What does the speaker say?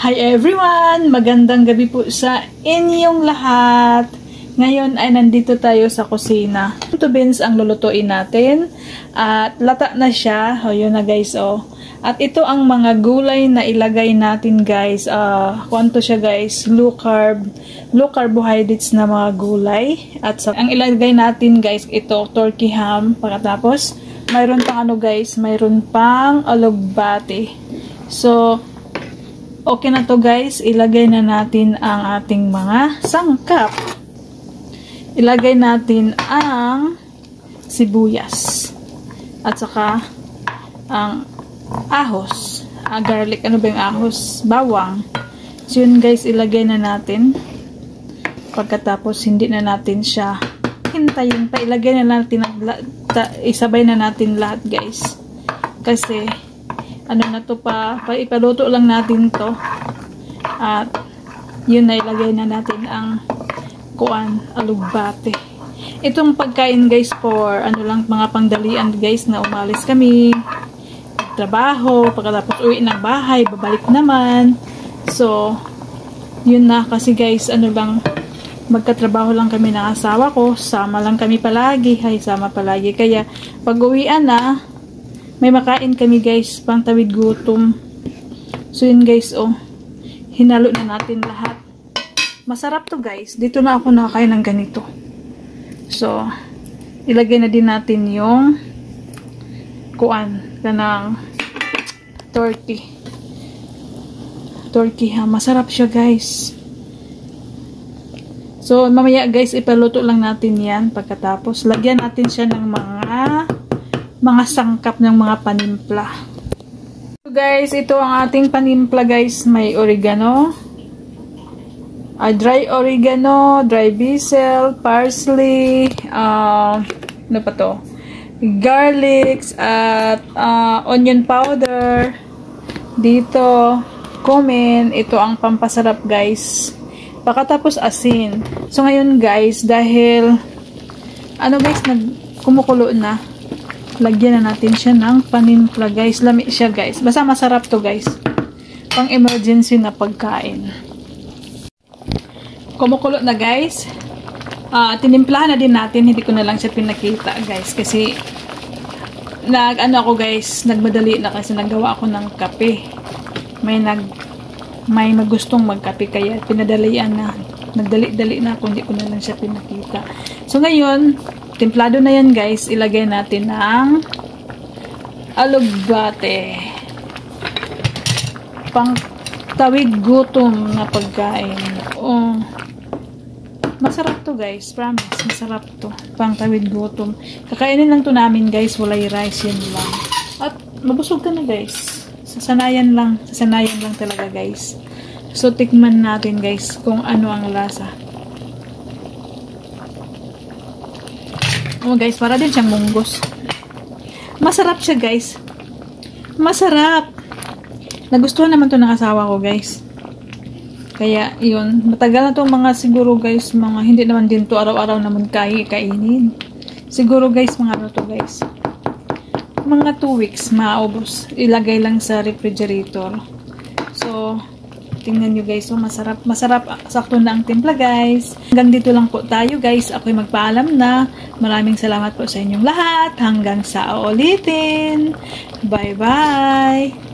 Hi everyone! Magandang gabi po sa inyong lahat. Ngayon ay nandito tayo sa kusina. Ito beans ang lulutuin natin. At lata na siya. O yun na guys oh. At ito ang mga gulay na ilagay natin guys. Kwanto siya guys. Low carbohydrates na mga gulay. At ang ilagay natin guys ito turkey ham. Pagkatapos mayroon pang ano guys. Mayroon pang alugbati. So okay na to guys, ilagay na natin ang ating mga sangkap. Ilagay natin ang sibuyas. At saka ang ahos. Garlic, ano ba yung ahos? Bawang. So yun guys, ilagay na natin. Pagkatapos hindi na natin siya hintayin pa. Ilagay na natin, isabay na natin lahat guys. Kasi ano na to pa, ipaluto lang natin to. At yun na ilagay na natin ang alugbate. Itong pagkain guys for ano lang mga pangdalian guys na umalis kami trabaho, pagkatapos uwi ng bahay, babalik naman. So yun na kasi guys ano lang magkatrabaho lang kami ng asawa ko, sama lang kami palagi, sama palagi. Kaya pag uwian na may makain kami guys, pang tawid gutom. So yun guys, oh. Hinalo na natin lahat. Masarap to guys. Dito na ako nakakain ng ganito. So, ilagay na din natin yung kanang turkey. Turkey ha. Masarap siya guys. So, mamaya guys, ipaluto lang natin yan. Pagkatapos, lagyan natin siya ng mga sangkap ng mga panimpla. So guys, ito ang ating panimpla guys. May oregano, dry oregano, dry basil, parsley, ano pa to? Garlic, at onion powder. Dito, cumin. Ito ang pampasarap guys. Pagkatapos asin. So ngayon guys, dahil ano guys, kumukulo na. Lagyan na natin siya ng panimpla guys. Lami siya guys. Basta masarap to guys. Pang emergency na pagkain. Kumukulo na guys. Tinimplahan na din natin. Hindi ko na lang siya pinakita guys. Kasi ako guys. Nagmadali na kasi nagawa ako ng kape. May magustong magkape. Kaya pinadalian na. Nagdali-dali na ako. Hindi ko na lang siya pinakita. So ngayon, templado na yan guys. Ilagay natin ang alugbate. Pang tawid gutom na pagkain. Oh, masarap to guys. Promise. Masarap to. Pang tawid gutom. Kakainin lang to namin guys. Walay rice yan lang. At mabusog ka na guys. Sasanayan lang talaga guys. So tikman natin guys kung ano ang lasa. Oh guys, para din siyang munggos. Masarap siya guys. Masarap. Nagustuhan naman to ng asawa ko guys. Kaya yun, matagal na to mga siguro guys, mga hindi naman din to araw-araw naman kainin. Siguro guys, mga ano to guys. Mga 2 weeks maubos. Ilagay lang sa refrigerator. So tingnan nyo guys, so masarap, sakto na ang timpla guys. Hanggang dito lang po tayo guys, ako'y magpaalam na. Maraming salamat po sa inyong lahat. Hanggang sa ulitin. Bye bye!